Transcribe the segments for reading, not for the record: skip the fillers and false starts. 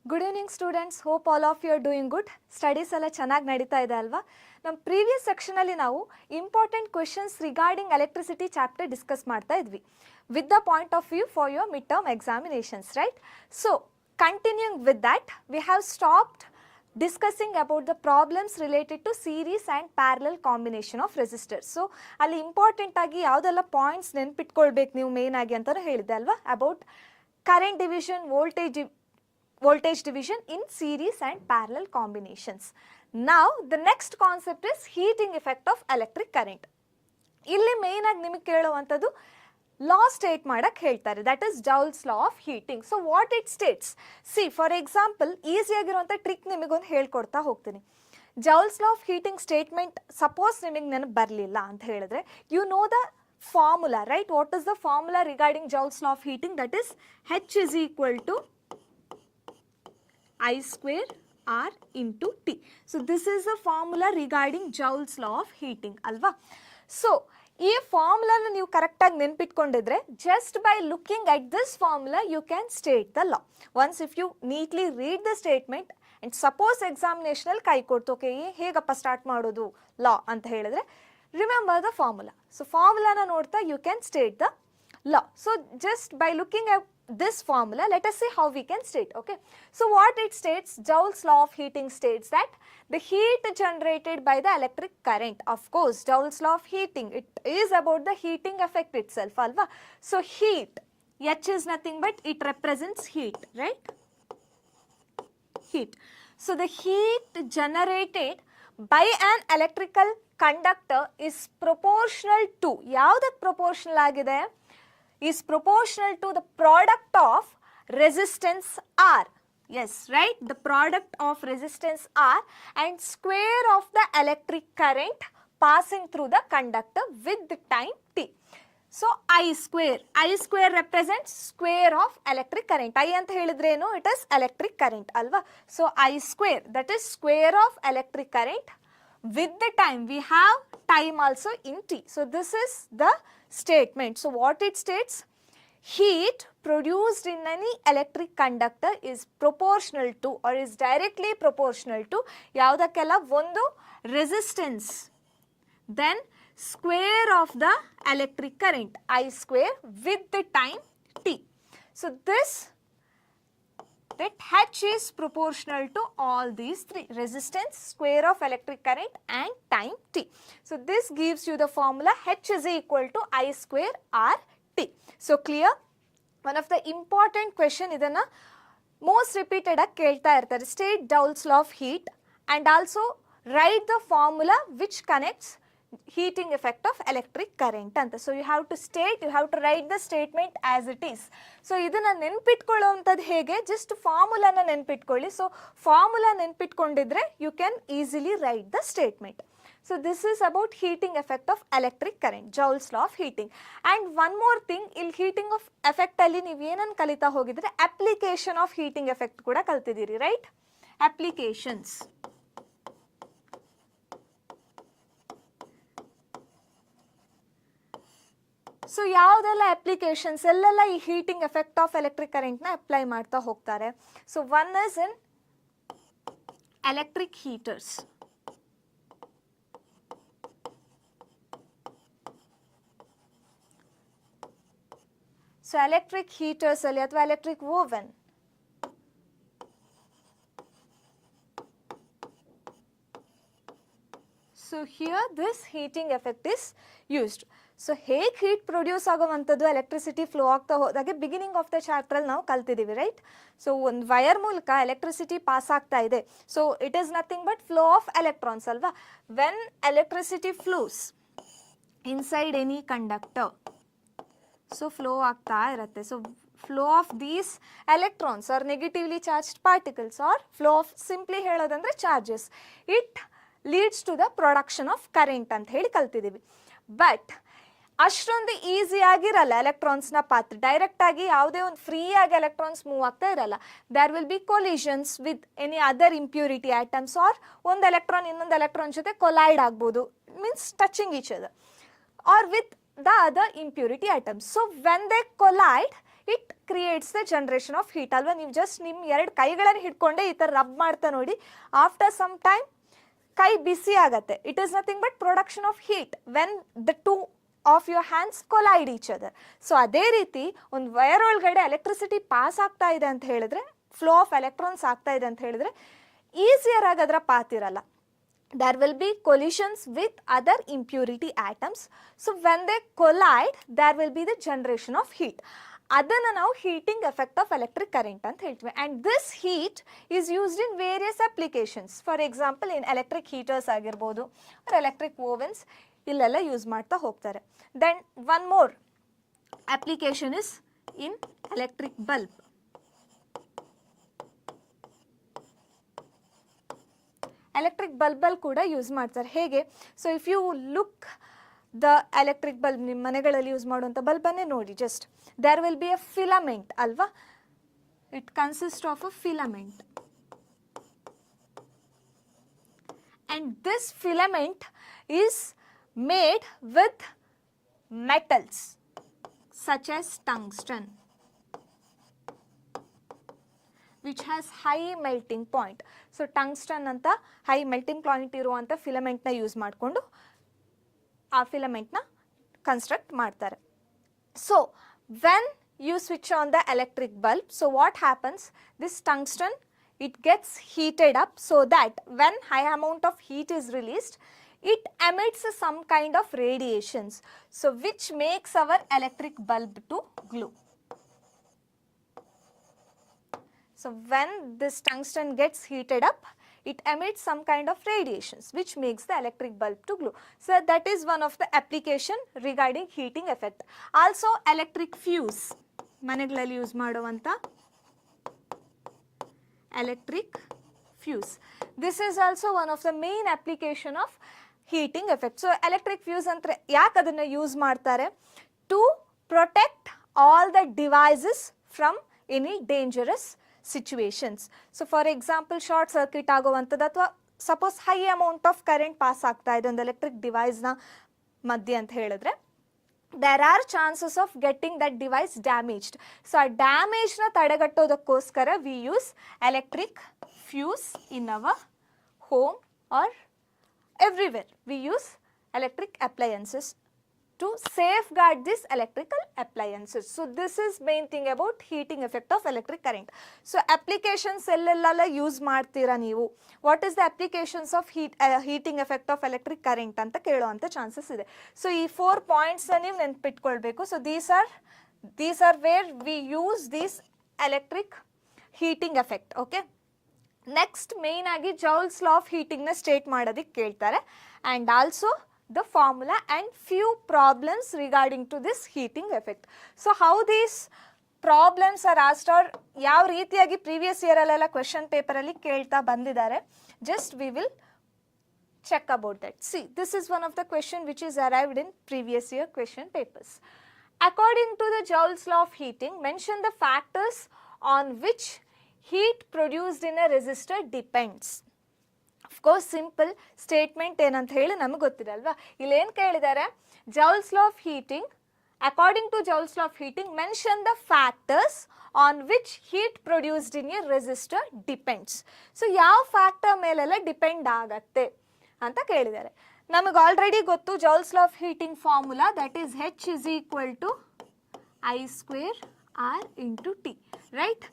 Good evening students, hope all of you are doing good. Studies ಎಲ್ಲ ಚೆನ್ನಾಗಿ ನಡೀತಾ ಇದೆ ಅಲ್ವಾ? ನಮ್ಮ ಪ್ರೀವಿಯಸ್ ಸೆಕ್ಷನಲ್ಲಿ ನಾವು important questions regarding electricity chapter discuss ಮಾಡ್ತಾ ಇದ್ವಿ with the point of view for your mid term examinations, right? So continuing with that, we have stopped discussing about the problems related to series and parallel combination of resistors. So ಅಲ್ಲಿ important ಆಗಿ ಯಾವುದೆಲ್ಲ points ನೆನ್ಪಿಟ್ಕೊಳ್ಬೇಕು ನೀವು main ಆಗಿ ಅಂತಲೂ ಹೇಳಿದೆ ಅಲ್ವಾ? About current division, voltage division in series and parallel combinations. Now the next concept is heating effect of electric current. ಇಲ್ಲಿ main ಆಗಿ ನಿಮಗೆ ಕೇಳುವಂಥದ್ದು ಲಾ ಸ್ಟೇಟ್ ಮಾಡಕ್ಕೆ ಹೇಳ್ತಾರೆ, that is Joule's law of heating. So what it states, see for example ಈಸಿಯಾಗಿರುವಂಥ trick ನಿಮಗೊಂದು ಹೇಳ್ಕೊಡ್ತಾ ಹೋಗ್ತೀನಿ. Joule's law of heating statement suppose ನಿಮಗೆ ನೆನಪು ಬರಲಿಲ್ಲ ಅಂತ ಹೇಳಿದ್ರೆ, you know the formula, right? What is the formula regarding Joule's law of heating? That is H is equal to I square R into T. So this is the formula regarding Joule's law of heating, alva? So ಈ ಫಾರ್ಮುಲಾನ ನೀವು ಕರೆಕ್ಟಾಗಿ ನೆನ್ಪಿಟ್ಕೊಂಡಿದ್ರೆ, just by looking at this formula you can state the law. Once if you neatly read the statement and suppose ಎಕ್ಸಾಮಿನೇಷನಲ್ಲಿ ಕೈ ಕೊಡ್ತು, okay ಹೇಗಪ್ಪ start ಮಾಡೋದು ಲಾ ಅಂತ ಹೇಳಿದ್ರೆ, ರಿಮೆಂಬರ್ ದ ಫಾರ್ಮುಲಾ. ಸೊ ಫಾರ್ಮುಲಾನ ನೋಡ್ತಾ you can state the law. So just by looking at this formula, let us see how we can state, okay? So what it states, Joule's law of heating states that the heat generated by the electric current, of course Joule's law of heating, it is about the heating effect itself, alva? So heat, H is nothing but it represents heat, right? Heat. So the heat generated by an electrical conductor is proportional to, ಯಾವುದಕ್ಕೆ proportional ಆಗಿದೆ? Is proportional to the product of resistance R. Yes, right? The product of resistance R and square of the electric current passing through the conductor with the time t. So I square represents square of electric current. I anta helidrenu, it is electric current, alva? So I square, that is square of electric current with the time. We have time also in t. So this is the statement. So what it states, heat produced in any electric conductor is proportional to or is directly proportional to ಯಾವುದಕ್ಕೆಲ್ಲ ಒಂದು resistance, then square of the electric current I square with the time t. So this, that H is proportional to all these three: resistance, square of electric current and time t. So this gives you the formula H is equal to I square R T. So clear? One of the important question, idanna most repeated ಆಗಿ ಕೇಳ್ತಾ ಇರ್ತಾರೆ, state Joule's law of heat and also write the formula which connects heating effect of electric current ಅಂತ. So you have to state, you have to write the statement as it is. So ಇದನ್ನು ನೆನ್ಪಿಟ್ಕೊಳ್ಳೋವಂಥದ್ದು ಹೇಗೆ? Just ಫಾರ್ಮುಲಾನ ನೆನ್ಪಿಟ್ಕೊಳ್ಳಿ. So formula ನೆನ್ಪಿಟ್ಕೊಂಡಿದ್ರೆ you can easily write the statement. So this is about heating effect of electric current, Joule's law of heating. And one more thing, ಇಲ್ಲಿ heating of effect ಅಲ್ಲಿ ನೀವು ಏನನ್ನು ಕಲಿತಾ ಹೋಗಿದ್ರೆ, application of heating effect ಕೂಡ ಕಲ್ತಿದ್ದೀರಿ, right? Applications. So ಯಾವುದೆಲ್ಲ applications ಎಲ್ಲೆಲ್ಲ ಈ ಹೀಟಿಂಗ್ ಎಫೆಕ್ಟ್ ಆಫ್ ಎಲೆಕ್ಟ್ರಿಕ್ ಕರೆಂಟ್ನ ಅಪ್ಲೈ ಮಾಡ್ತಾ ಹೋಗ್ತಾರೆ? So one is in electric heaters. So electric heaters ಅಲ್ಲಿ ಅಥವಾ electric oven, so here this heating effect is used. So ಹೇಗೆ ಹೀಟ್ ಪ್ರೊಡ್ಯೂಸ್ ಆಗೋವಂಥದ್ದು, ಎಲೆಕ್ಟ್ರಿಸಿಟಿ ಫ್ಲೋ ಆಗ್ತಾ ಹೋದಾಗೆ ಬಿಗಿನಿಂಗ್ ಆಫ್ ದ ಚಾಪ್ಟ್ರಲ್ಲಿ ನಾವು ಕಲ್ತಿದ್ದೀವಿ, ರೈಟ್? ಸೊ ಒಂದು ವಯರ್ ಮೂಲಕ ಎಲೆಕ್ಟ್ರಿಸಿಟಿ ಪಾಸ್ ಆಗ್ತಾ ಇದೆ. So it is nothing but flow of electrons, ಅಲ್ವಾ? When electricity flows inside any conductor, so flow ಆಗ್ತಾ ಇರುತ್ತೆ. So flow of these electrons are negatively charged particles are flow of, simply ಹೇಳೋದಂದ್ರೆ charges, it leads to the production of current ಅಂತ ಹೇಳಿ ಕಲ್ತಿದ್ದೀವಿ. But ಅಷ್ಟೊಂದು ಈಸಿಯಾಗಿರಲ್ಲ ಎಲೆಕ್ಟ್ರಾನ್ಸ್ನ ಪಾತ್ರ. ಡೈರೆಕ್ಟಾಗಿ ಯಾವುದೇ ಒಂದು ಫ್ರೀಯಾಗಿ ಎಲೆಕ್ಟ್ರಾನ್ಸ್ ಮೂವ್ ಆಗ್ತಾ ಇರಲ್ಲ. There will be collisions with any other impurity atoms, or ಒಂದು ಎಲೆಕ್ಟ್ರಾನ್ ಇನ್ನೊಂದು ಎಲೆಕ್ಟ್ರಾನ್ ಜೊತೆ ಕೊಲೈಡ್ ಆಗ್ಬೋದು, means touching each other, or with the other impurity atoms. So when they collide, it creates the generation of heat ಅಲ್ವಾ. ನೀವು just ನಿಮ್ಮ 2 ಕೈಗಳನ್ನು ಹಿಡ್ಕೊಂಡೆ ಈ ಥರ ರಬ್ ಮಾಡ್ತಾ ನೋಡಿ, ಆಫ್ಟರ್ ಸಮ್ ಟೈಮ್ ಕೈ ಬಿಸಿ ಆಗತ್ತೆ. It is nothing but production of heat when the two of your hands collide each other. So ಅದೇ ರೀತಿ ಒಂದು ವೈರ್ ಒಳಗಡೆ ಎಲೆಕ್ಟ್ರಿಸಿಟಿ ಪಾಸ್ ಆಗ್ತಾ ಇದೆ ಅಂತ ಹೇಳಿದ್ರೆ, ಫ್ಲೋ ಆಫ್ ಎಲೆಕ್ಟ್ರಾನ್ಸ್ ಆಗ್ತಾ ಇದೆ ಅಂತ ಹೇಳಿದ್ರೆ ಈಸಿಯರ್ ಆಗಿ ಅದರ ಪಾತ್ ಇರಲ್ಲ. There will be collisions with other impurity atoms. So when they collide, there will be the generation of heat. ಅದನ್ನು ನಾವು heating effect of electric current ಅಂತ ಹೇಳ್ತೀವಿ. And this heat is used in various applications. For example in electric heaters ಆಗಿರ್ಬೋದು, or electric ovens, ಇಲ್ಲೆಲ್ಲ use ಮಾಡ್ತಾ ಹೋಗ್ತಾರೆ. Then one more application is in electric bulb. Electric ಬಲ್ಬಲ್ಲಿ ಕೂಡ use ಮಾಡ್ತಾರೆ. ಹೇಗೆ? So if you look the electric bulb, ನಿಮ್ಮ ಮನೆಗಳಲ್ಲಿ ಯೂಸ್ ಮಾಡುವಂಥ ಬಲ್ಬನ್ನೇ ನೋಡಿ, just there will be a filament ಅಲ್ವಾ. It consist of a filament, and this filament is made with metals such as tungsten which has high melting point. So tungsten ಅಂತ high melting point ಇರುವಂಥ ಫಿಲಮೆಂಟ್ನ use ಮಾಡಿಕೊಂಡು ಆ ಫಿಲಮೆಂಟ್ನ construct ಮಾಡ್ತಾರೆ. So when you switch on the electric bulb, so what happens, this tungsten it gets heated up so that when high amount of heat is released, it emits some kind of radiations, so which makes our electric bulb to glow. So when this tungsten gets heated up, it emits some kind of radiations which makes the electric bulb to glow. So that is one of the application regarding heating effect. Also electric fuse, ಮನೆಗಳಲ್ಲಿ use ಮಾಡುವಂಥ electric fuse. This is also one of the main application of heating effect. So electric fuse ಅಂದ್ರೆ ಯಾಕೆ ಅದನ್ನು use ಮಾಡ್ತಾರೆ? To protect all the devices from any dangerous situations. So for example short circuit ಆಗುವಂಥದ್ದು, ಅಥವಾ suppose high amount of current pass ಆಗ್ತಾ ಇದೆ ಒಂದು electric ಡಿವೈಸ್ನ ಮಧ್ಯೆ ಅಂತ ಹೇಳಿದ್ರೆ, there are chances of getting that device damaged. So ಆ ಡ್ಯಾಮೇಜ್ನ ತಡೆಗಟ್ಟೋದಕ್ಕೋಸ್ಕರ we use electric fuse in our home or everywhere. We use electric appliances to safeguard these electrical appliances. So this is main thing about heating effect of electric current. So applications ಎಲ್ಲೆಲ್ಲ use ಮಾಡ್ತೀರಾ ನೀವು, what is the applications of heating effect of electric current ಅಂತ ಕೇಳುವಂಥ chances ಇದೆ. So ಈ 4 ಪಾಯಿಂಟ್ಸ್ನ ನೀವು ನೆನ್ಪಿಟ್ಕೊಳ್ಬೇಕು. So these are where we use this electric heating effect. okay, next main ಆಗಿ ಜೌಲ್ಸ್ ಲಾ ಆಫ್ ಹೀಟಿಂಗ್ನ ಸ್ಟೇಟ್ ಮಾಡೋದಕ್ಕೆ ಕೇಳ್ತಾರೆ, and also the formula and few problems regarding to this heating effect. So how these problems are asked, or ಯಾವ ರೀತಿಯಾಗಿ previous year ಅಲ್ಲೆಲ್ಲ question paper ಅಲ್ಲಿ ಕೇಳ್ತಾ ಬಂದಿದ್ದಾರೆ, just we will check about that. See, this is one of the question which is arrived in previous year question papers. According to the Joule's law of heating, mention the factors on which heat produced in a resistor depends. Of course simple statement ಏನಂತ ಹೇಳಿ ನಮಗೆ ಗೊತ್ತಿದೆ ಅಲ್ವಾ. ಇಲ್ಲೇನು ಕೇಳಿದ್ದಾರೆ, Joule's law of heating, according to Joule's law of heating mention the factors on which heat produced in a resistor depends. So ಯಾವ factor ಮೇಲೆಲ್ಲ depend ಆಗತ್ತೆ ಅಂತ ಕೇಳಿದ್ದಾರೆ. ನಮಗೆ ಆಲ್ರೆಡಿ ಗೊತ್ತು Joule's law of heating formula, that is H is equal to I² R into T, right?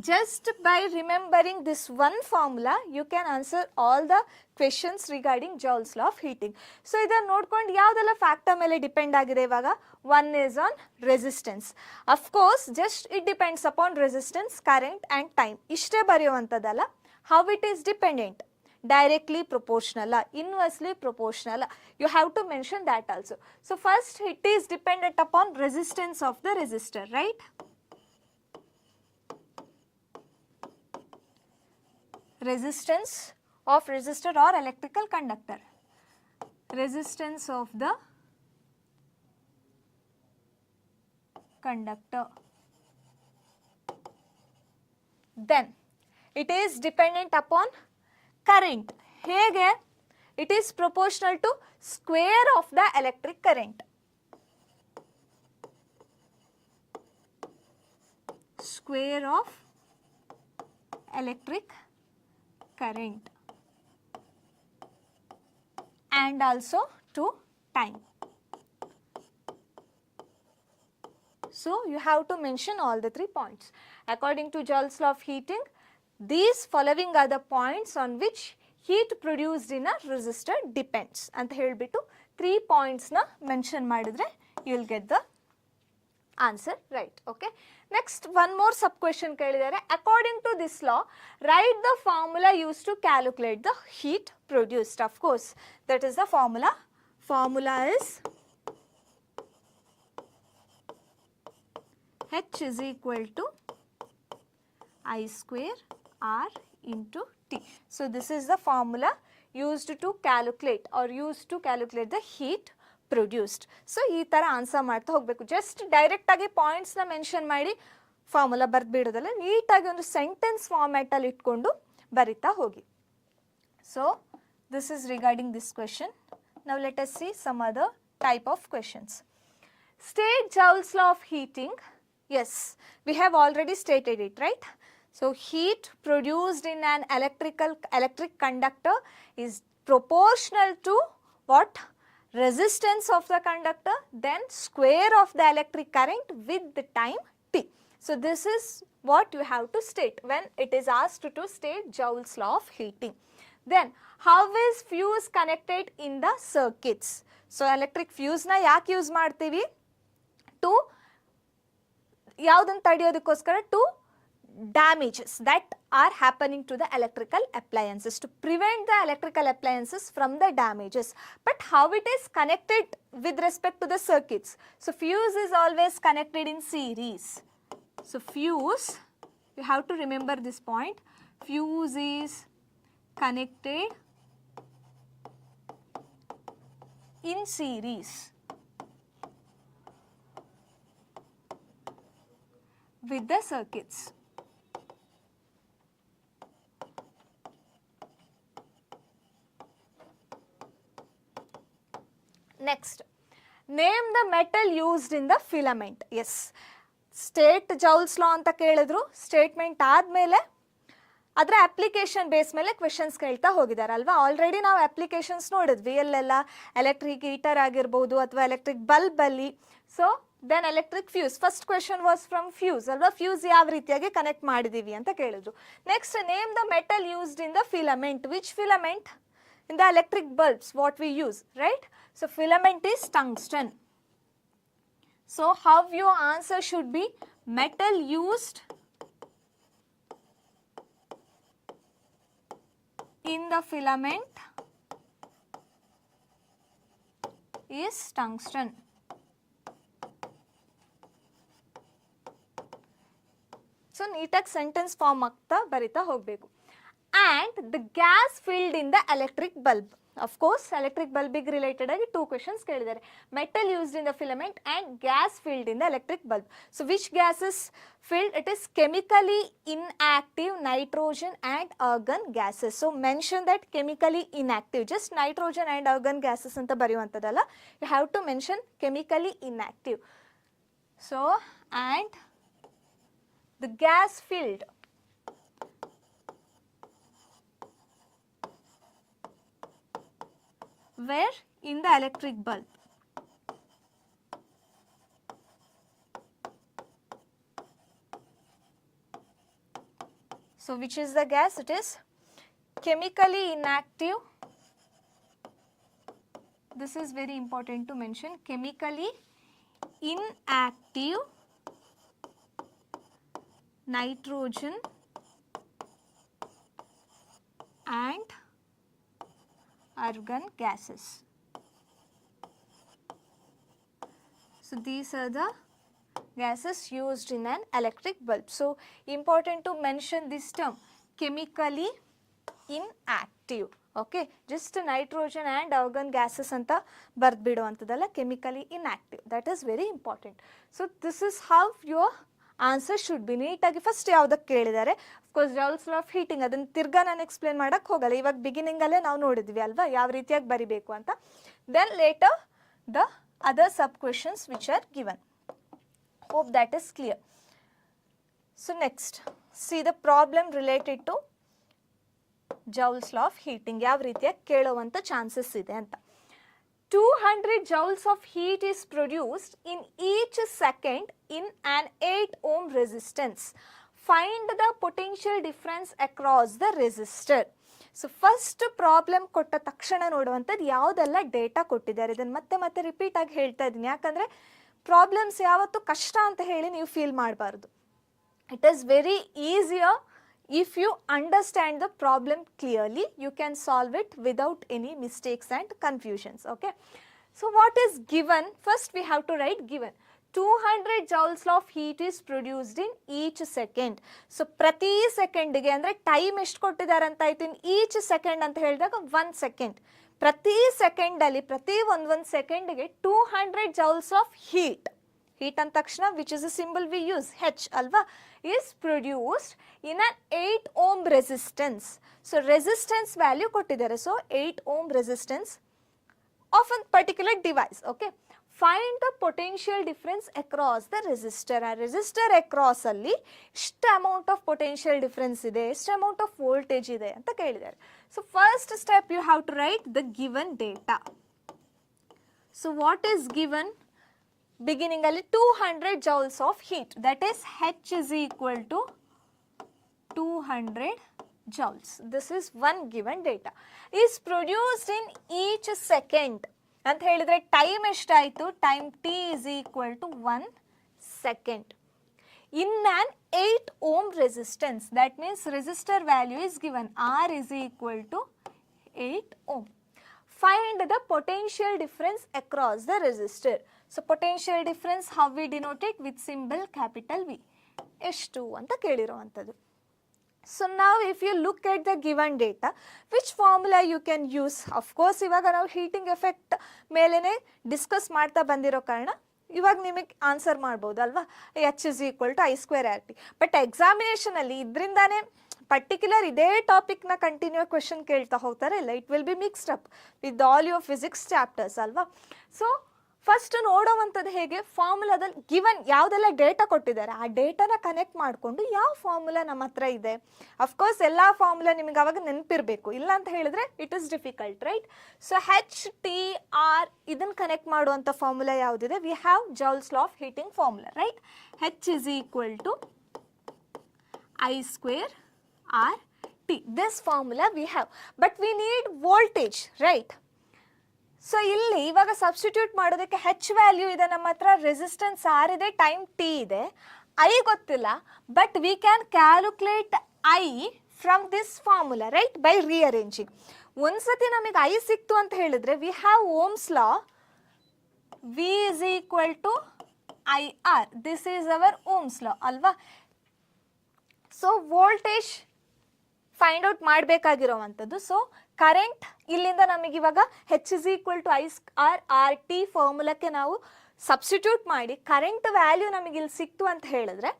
Just by remembering this one formula, you can answer all the questions regarding Joule's law of heating. So ಇದನ್ನು ನೋಡ್ಕೊಂಡು ಯಾವುದೆಲ್ಲ factor ಮೇಲೆ depend ಆಗಿದೆ ಇವಾಗ? One is on resistance. Of course, just it depends upon resistance, current and time. ಇಷ್ಟೇ ಬರೆಯುವಂಥದ್ದಲ್ಲ. How it is dependent? Directly proportional, inversely proportional. You have to mention that also. So first, it is dependent upon resistance of the resistor, right? Resistance of resistor or electrical conductor. Resistance of the conductor. Then it is dependent upon current. ಹೇಗೆ? It is proportional to square of the electric current. square of electric current and also to time. So you have to mention all the 3 points. According to Joule's law of heating, these following are the points on which heat produced in a resistor depends. ಅಂತ ಹೇಳಿಬಿಟ್ಟು 3 points ನ mention ಮಾಡಿದ್ರೆ you will get the answer right. Okay. Next, one more sub question ಕೇಳಿದ್ದಾರೆ. According to this law, write the formula used to calculate the heat produced. Of course, that is the formula. Formula is H is equal to I square R into T. So this is the formula used to calculate or used to calculate the heat produced. So ಈ ಥರ answer ಮಾಡ್ತಾ ಹೋಗಬೇಕು. Just ಡೈರೆಕ್ಟಾಗಿ ಪಾಯಿಂಟ್ಸ್ನ mention ಮಾಡಿ formula ಬರೆದ್ಬಿಡೋದಲ್ಲ, ನೀಟಾಗಿ ಒಂದು sentence ಫಾರ್ಮ್ಯಾಟಲ್ಲಿ ಇಟ್ಕೊಂಡು ಬರಿತಾ ಹೋಗಿ. So this is regarding this question. Now let us see some other type of questions. State Joule's law of heating. Yes, we have already stated it, right? So heat produced in an electric conductor is proportional to what? Resistance of the conductor, then square of the electric current with the time t. So this is what you have to state when it is asked to state Joule's law of heating. Then how is fuse connected in the circuits? So electric fuse na ಯಾಕೆ use ಮಾಡ್ತೀವಿ? To ಯಾವುದನ್ನು ತಡೆಯೋದಕ್ಕೋಸ್ಕರ to damages that are happening to the electrical appliances, to prevent the electrical appliances from the damages. But how it is connected with respect to the circuits? So fuse is always connected in series. So fuse, you have to remember this point, fuse is connected in series with the circuits. Next, name the metal used in the filament. Yes, state Joule's law ಅಂತ ಕೇಳಿದ್ರು, statement ಆದಮೇಲೆ ಅದರ application base ಮೇಲೆ questions ಕೇಳ್ತಾ ಹೋಗಿದ್ದಾರೆ ಅಲ್ವಾ. Already ನಾವು applications ನೋಡಿದ್ವಿ, ಎಲ್ಲೆಲ್ಲ ಎಲೆಕ್ಟ್ರಿಕ್ ಹೀಟರ್ ಆಗಿರ್ಬೋದು ಅಥವಾ ಎಲೆಕ್ಟ್ರಿಕ್ ಬಲ್ಬಲ್ಲಿ. So then electric fuse, first question was from fuse ಅಲ್ವಾ, ಫ್ಯೂಸ್ ಯಾವ ರೀತಿಯಾಗಿ ಕನೆಕ್ಟ್ ಮಾಡಿದ್ದೀವಿ ಅಂತ ಕೇಳಿದ್ರು. Next, name the metal used in the filament. Which filament? In the electric bulbs what we use, right? So filament is tungsten. So how your answer should be? Metal used in the filament is tungsten. So neataಗಿ sentence form ಆಗ್ತಾ ಬರಿತಾ ಹೋಗಬೇಕು. And the gas filled in the electric bulb. Of course, electric bulb related agi 2 questions kelidare. Metal used in the filament and gas filled in the electric bulb. So which gas is filled? It is chemically inactive nitrogen and argon gases. So mention that chemically inactive. Just nitrogen and argon gases anta bariyuvanthadalla. You have to mention chemically inactive. So and the gas filled where? In the electric bulb. So which is the gas? It is chemically inactive. This is very important to mention. Chemically inactive nitrogen and argon gases. So these are the gases used in an electric bulb. So important to mention this term, chemically inactive. Okay, just nitrogen and argon gases anta bardbiduvantadalla, chemically inactive. That is very important. So this is how your answer should be. ನೀಟಾಗಿ first ಯಾವುದಕ್ಕೆ ಕೇಳಿದ್ದಾರೆ, of course Joule's law of heating, ಅದನ್ನು ತಿರ್ಗಾ ನಾನು explain ಮಾಡೋಕ್ಕೆ ಹೋಗಲ್ಲ. ಇವಾಗ ಬಿಗಿನಿಂಗಲ್ಲೇ ನಾವು ನೋಡಿದ್ವಿ ಅಲ್ವಾ ಯಾವ ರೀತಿಯಾಗಿ ಬರಿಬೇಕು ಅಂತ. Then later the other sub questions which are given. Hope that is clear. So next, see the problem related to Joule's law of heating. ಯಾವ ರೀತಿಯಾಗಿ ಕೇಳುವಂಥ ಚಾನ್ಸಸ್ ಇದೆ ಅಂತ. 200 joules of heat is produced in each second in an 8 ohm resistance. Find the potential difference across the resistor. So first problem ಕೊಟ್ಟ ತಕ್ಷಣ ನೋಡುವಂಥದ್ದು ಯಾವುದೆಲ್ಲ data ಕೊಟ್ಟಿದ್ದಾರೆ. ಇದನ್ನು ಮತ್ತೆ ಮತ್ತೆ ರಿಪೀಟ್ ಆಗಿ ಹೇಳ್ತಾ ಇದ್ದೀನಿ, ಯಾಕಂದರೆ ಪ್ರಾಬ್ಲಮ್ಸ್ ಯಾವತ್ತೂ ಕಷ್ಟ ಅಂತ ಹೇಳಿ ನೀವು ಫೀಲ್ ಮಾಡಬಾರ್ದು. It is very easier if you understand the problem clearly. You can solve it without any mistakes and confusions. Okay. So what is given? First we have to write given. 200 joules of heat is produced in each second. So ಪ್ರತಿ ಸೆಕೆಂಡಿಗೆ ಅಂದರೆ time ಎಷ್ಟು ಕೊಟ್ಟಿದ್ದಾರೆ ಅಂತ ಆಯ್ತು. In each second ಅಂತ ಹೇಳಿದಾಗ 1 second. ಪ್ರತಿ ಸೆಕೆಂಡಲ್ಲಿ ಪ್ರತಿ ಒಂದೊಂದು ಸೆಕೆಂಡಿಗೆ 200 joules of heat. ಹೀಟ್ ಅಂದ ತಕ್ಷಣ which is a symbol we use H ಅಲ್ವಾ, is produced in an 8 ohm resistance. So resistance value ಕೊಟ್ಟಿದ್ದಾರೆ. So 8 ohm resistance of a particular device. Okay. Find the potential difference across the resistor. ಆ resistor across ಅಲ್ಲಿ ಎಷ್ಟು amount of potential difference ಇದೆ, ಎಷ್ಟು amount of voltage ಇದೆ ಅಂತ ಕೇಳಿದ್ದಾರೆ. So first step you have to write the given data. So what is given? Beginning ಅಲ್ಲಿ 200 joules of heat, that is H is equal to 200 joules. This is one given data. Is produced in each second. ಅಂತ ಹೇಳಿದ್ರೆ time ಎಷ್ಟಾಯಿತು, time t is equal to 1 second. In an 8 ohm resistance, that means resistor value is given, R is equal to 8 ohm. Find the potential difference across the resistor. So potential difference, how we denote it? With symbol capital V. ಎಷ್ಟು ಅಂತ ಕೇಳಿರುವಂಥದ್ದು. So now if you look at the given data, which formula you can use? Of course ಇವಾಗ ನಾವು heating effect ಮೇಲೇ discuss ಮಾಡ್ತಾ ಬಂದಿರೋ ಕಾರಣ ಇವಾಗ ನಿಮಗೆ ಆನ್ಸರ್ ಮಾಡ್ಬೋದು ಅಲ್ವಾ, H is equal to I square RT. But ಎಕ್ಸಾಮಿನೇಷನಲ್ಲಿ ಇದರಿಂದಾನೇ ಪರ್ಟಿಕ್ಯುಲರ್ ಇದೇ ಟಾಪಿಕ್ನ ಕಂಟಿನ್ಯೂ ಕ್ವೆಶನ್ ಕೇಳ್ತಾ ಹೋಗ್ತಾರೆ ಇಲ್ಲ, it will be mixed up with all your physics chapters ಅಲ್ವಾ. ಸೊ ಫಸ್ಟ್ ನೋಡೋವಂಥದ್ದು ಹೇಗೆ, ಫಾರ್ಮುಲಾದಲ್ಲಿ ಗಿವನ್ ಯಾವುದೆಲ್ಲ ಡೇಟಾ ಕೊಟ್ಟಿದ್ದಾರೆ ಆ ಡೇಟಾನ ಕನೆಕ್ಟ್ ಮಾಡಿಕೊಂಡು ಯಾವ ಫಾರ್ಮುಲಾ ನಮ್ಮ ಹತ್ರ ಇದೆ. ಅಫ್ಕೋರ್ಸ್ ಎಲ್ಲ ಫಾರ್ಮುಲಾ ನಿಮಗೆ ಅವಾಗ ನೆನಪಿರಬೇಕು, ಇಲ್ಲ ಅಂತ ಹೇಳಿದ್ರೆ it is difficult, right. So H T R ಇದನ್ನು ಕನೆಕ್ಟ್ ಮಾಡುವಂಥ ಫಾರ್ಮುಲಾ ಯಾವುದಿದೆ, we have Joule's law of heating formula, right. H is equal to I square R T. This formula we have, but we need voltage, right. So ಇಲ್ಲಿ ಇವಾಗ substitute ಮಾಡೋದಕ್ಕೆ H value ಇದೆ ನಮ್ಮ ಹತ್ರ, resistance R ಇದೆ, time T ಇದೆ, I ಗೊತ್ತಿಲ್ಲ, but we can calculate I from this formula, right, by ರಿಅರೇಂಜಿಂಗ್. ಒಂದ್ಸತಿ ನಮಗೆ ಐ ಸಿಕ್ತು ಅಂತ ಹೇಳಿದ್ರೆ we have Ohm's law, V is equal to I R, this is our Ohm's law ಅಲ್ವಾ. So voltage find out ಮಾಡಬೇಕಾಗಿರೋವಂಥದ್ದು. So current ಇಲ್ಲಿಂದ ನಮಗೆ ಇವಾಗ H is equal to I R R T ಫಾರ್ಮುಲಾಕ್ಕೆ ನಾವು ಸಬ್ಸ್ಟಿಟ್ಯೂಟ್ ಮಾಡಿ ಕರೆಂಟ್ ವ್ಯಾಲ್ಯೂ ನಮಗೆ ಇಲ್ಲಿ ಸಿಕ್ತು ಅಂತ ಹೇಳಿದ್ರೆ,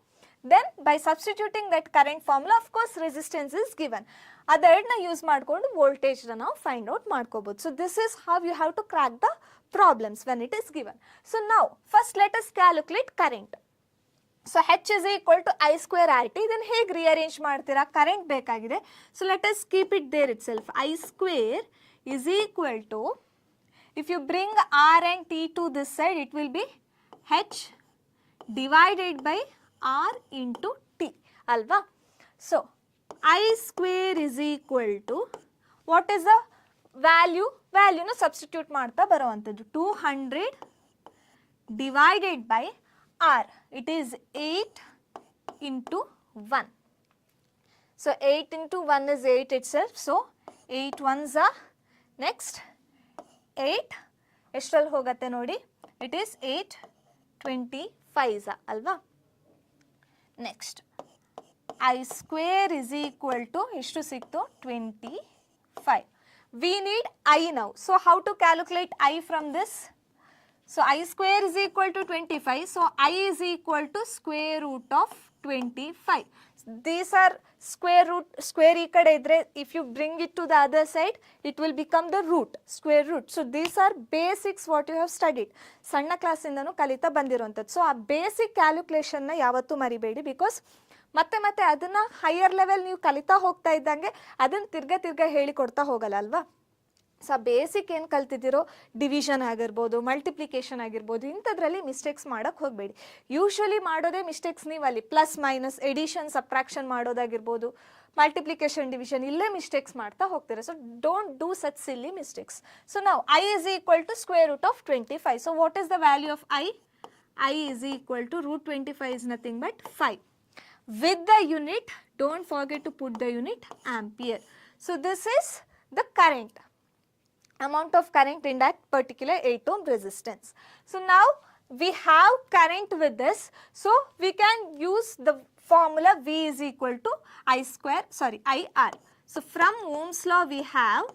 then by substituting that current formula of course resistance is given, ಅದೆರಡನ್ನ ಯೂಸ್ ಮಾಡಿಕೊಂಡು ವೋಲ್ಟೇಜ್ನ ನಾವು ಫೈಂಡ್ ಔಟ್ ಮಾಡ್ಕೋಬೋದು. So this is how you have to crack the problems when it is given. So now first let us calculate current. So H is equal to I square R T, ಇದನ್ನು ಹೇಗೆ rearrange ಮಾಡ್ತೀರಾ, current ಬೇಕಾಗಿದೆ. So let us keep it there itself. I square is equal to, if you bring R and T to this side it will be H divided by R into T ಅಲ್ವಾ. So I square is equal to what is the ವ್ಯಾಲ್ಯೂನ substitute ಮಾಡ್ತಾ ಬರೋವಂಥದ್ದು, 200 divided by R, it is 8 into 1. So 8 into 1 is 8 itself. So 8 ones are, next 8 ಎಷ್ಟರಲ್ಲಿ ಹೋಗುತ್ತೆ ನೋಡಿ, it is 8 25 ಅಲ್ವಾ. Next I square is equal to ಎಷ್ಟು ಸಿಕ್ತು, 25. We need I now. So how to calculate I from this? So I square is equal to 25. So I is equal to square root of 25. These are square root. Square ಈ ಕಡೆ ಇದ್ರೆ if you bring it to the other side, it will become the root, square root. So these are basics what you have studied. ಸಣ್ಣ ಕ್ಲಾಸಿಂದನೂ ಕಲಿತಾ ಬಂದಿರುವಂಥದ್ದು. So ಆ basic ಕ್ಯಾಲ್ಕುಲೇಷನ್ನ ಯಾವತ್ತೂ ಮರಿಬೇಡಿ, because ಮತ್ತೆ ಮತ್ತೆ ಅದನ್ನು ಹೈಯರ್ ಲೆವೆಲ್ ನೀವು ಕಲಿತಾ ಹೋಗ್ತಾ ಇದ್ದಂಗೆ ಅದನ್ನು ತಿರ್ಗಾ ಹೇಳಿಕೊಡ್ತಾ ಹೋಗಲ್ಲ ಅಲ್ವಾ. ಸೊ ಬೇಸಿಕ್ ಏನು ಕಲ್ತಿದ್ದೀರೋ ಡಿವಿಷನ್ ಆಗಿರ್ಬೋದು, ಮಲ್ಟಿಪ್ಲಿಕೇಶನ್ ಆಗಿರ್ಬೋದು, ಇಂಥದ್ರಲ್ಲಿ ಮಿಸ್ಟೇಕ್ಸ್ ಮಾಡೋಕ್ಕೆ ಹೋಗಬೇಡಿ. ಯೂಶ್ವಲಿ ಮಾಡೋದೇ ಮಿಸ್ಟೇಕ್ಸ್ ನೀವು ಅಲ್ಲಿ ಪ್ಲಸ್ ಮೈನಸ್ ಎಡಿಷನ್ ಸಬ್ಟ್ರಾಕ್ಷನ್ ಮಾಡೋದಾಗಿರ್ಬೋದು, ಮಲ್ಟಿಪ್ಲಿಕೇಶನ್ ಡಿವಿಷನ್ ಇಲ್ಲೇ ಮಿಸ್ಟೇಕ್ಸ್ ಮಾಡ್ತಾ ಹೋಗ್ತೀರಾ. So don't do such silly mistakes. So ನಾವು I is equal to square root of 25. So what is the value of I? I is equal to root 25 is nothing but 5. With the unit, don't forget to put the unit ampere. So this is the current, amount of current in that particular 8 ohm resistance. So now we have current with this, so we can use the formula V is equal to IR. So from Ohm's law we have,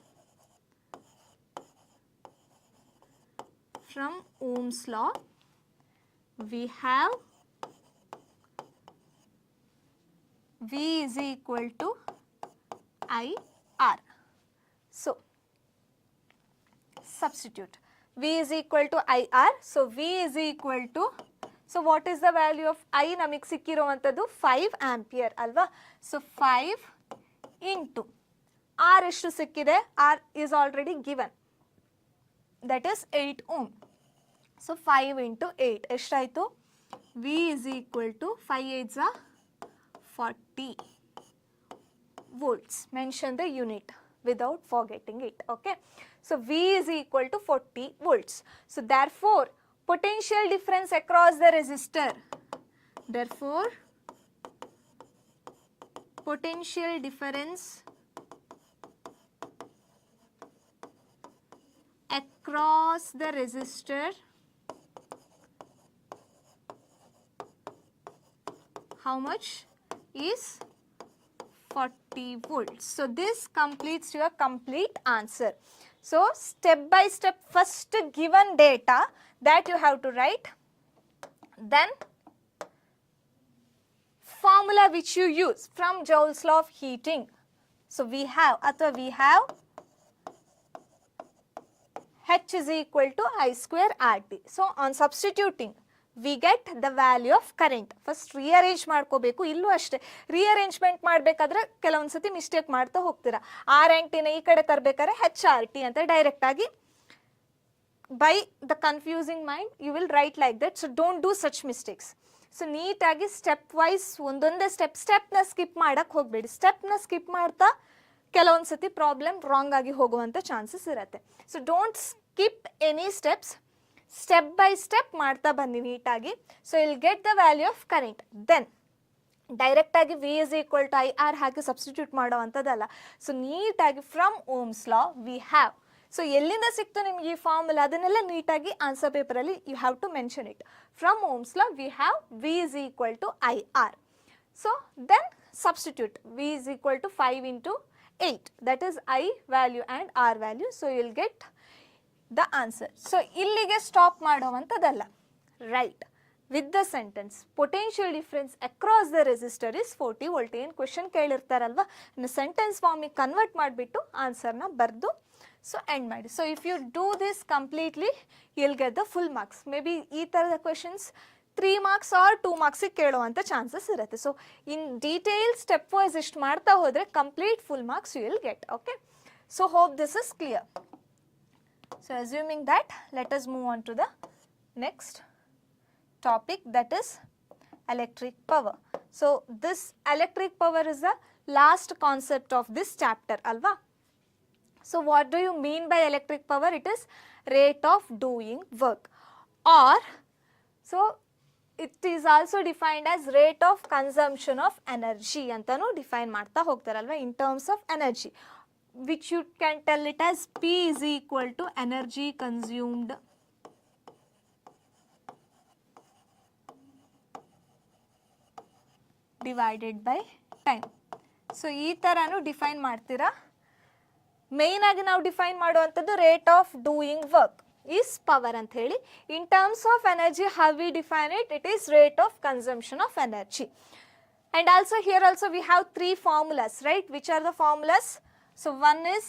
from Ohm's law we have V is equal to IR. So substitute V is equal to IR. So V is equal to, so what is the value of I? ನಮಗೆ ಸಿಕ್ಕಿರುವಂಥದ್ದು 5 ampere ಅಲ್ವಾ. So 5 into R ಎಷ್ಟು ಸಿಕ್ಕಿದೆ? R is already given, that is 8 ohm. So 5 into 8 ಎಷ್ಟಾಯಿತು? V is equal to 5 8s are 40 volts. Mention the unit without forgetting it. Okay, so V is equal to 40 volts. So therefore potential difference across the resistor, therefore potential difference across the resistor, how much is 40 volts. So this completes your complete answer. So step by step, first given data that you have to write, then formula which you use from Joule's law of heating. So we have H is equal to I square RT. So on substituting we get the value of current. First rearrange ಮಾಡ್ಕೋಬೇಕು. ಇಲ್ಲೂ ಅಷ್ಟೇ, rearrangement ಮಾಡಬೇಕಾದ್ರೆ ಕೆಲವೊಂದ್ಸತಿ mistake ಮಾಡ್ತಾ ಹೋಗ್ತೀರಾ. R&Tನ ಈ ಕಡೆ ತರಬೇಕಾದ್ರೆ HRT ಅಂತ ಡೈರೆಕ್ಟ್ ಆಗಿ, by the confusing mind you will write like that. So don't do such mistakes. So ನೀಟಾಗಿ ಸ್ಟೆಪ್ ವೈಸ್ ಒಂದೊಂದೇ ಸ್ಟೆಪ್ನ ಸ್ಕಿಪ್ ಮಾಡಕ್ಕೆ ಹೋಗಬೇಡಿ. ಸ್ಟೆಪ್ನ ಸ್ಕಿಪ್ ಮಾಡ್ತಾ ಕೆಲವೊಂದ್ಸತಿ ಪ್ರಾಬ್ಲಮ್ ರಾಂಗ್ ಆಗಿ ಹೋಗುವಂಥ ಚಾನ್ಸಸ್ ಇರುತ್ತೆ. So don't skip any steps, step by step ಮಾಡ್ತಾ ಬನ್ನಿ ನೀಟಾಗಿ. So I'll get the value of current. Then ಡೈರೆಕ್ಟಾಗಿ V is equal to IR ಹಾಕಿ ಸಬ್ಸ್ಟಿಟ್ಯೂಟ್ ಮಾಡೋ ಅಂಥದ್ದಲ್ಲ. ಸೊ ನೀಟಾಗಿ from Ohm's law we have, so ಎಲ್ಲಿಂದ ಸಿಕ್ತು ನಿಮ್ಗೆ ಈ ಫಾರ್ಮುಲಾ ಅದನ್ನೆಲ್ಲ ನೀಟಾಗಿ ಆನ್ಸರ್ ಪೇಪರಲ್ಲಿ you have to mention it. From Ohm's law we have V is equal to IR. So then substitute V is equal to 5 into 8, that is I value and R value. So you will get the answer. So ಇಲ್ಲಿಗೆ stop ಮಾಡುವಂಥದ್ದಲ್ಲ, write with the sentence potential difference across the resistor is 40 volt. ಏನು question ಕೇಳಿರ್ತಾರಲ್ವ, ಇನ್ನು sentence ಫಾರ್ಮಿಗೆ convert ಮಾಡಿಬಿಟ್ಟು ಆನ್ಸರ್ನ ಬರೆದು so end ಮಾಡಿ. So if you do this completely you will get the full marks. Maybe ಈ ಥರದ ಕ್ವೆಶನ್ಸ್ 3 marks ಆರ್ 2 marksಗೆ ಕೇಳುವಂಥ ಚಾನ್ಸಸ್ ಇರುತ್ತೆ. So in detail step wise ಇಷ್ಟು ಮಾಡ್ತಾ ಹೋದರೆ complete full marks you will get. Okay, so hope this is clear. So assuming that, let us move on to the next topic, that is electric power. So this electric power is the last concept of this chapter alva. So what do you mean by electric power? It is rate of doing work, or so it is also defined as rate of consumption of energy antanu define ಮಾಡ್ತಾ ಹೋಗ್ತಾರಲ್ವಾ in terms of energy, which you can tell it as P is equal to energy consumed divided by time. So ಈ ಥರನೂ define ಮಾಡ್ತೀರಾ. Main ಆಗಿ ನಾವು define ಮಾಡುವಂಥದ್ದು rate of doing work is power ಅಂತ ಹೇಳಿ. In terms of energy how we define it, it is rate of consumption of energy. And also here also we have 3 formulas, right? Which are the formulas? So one is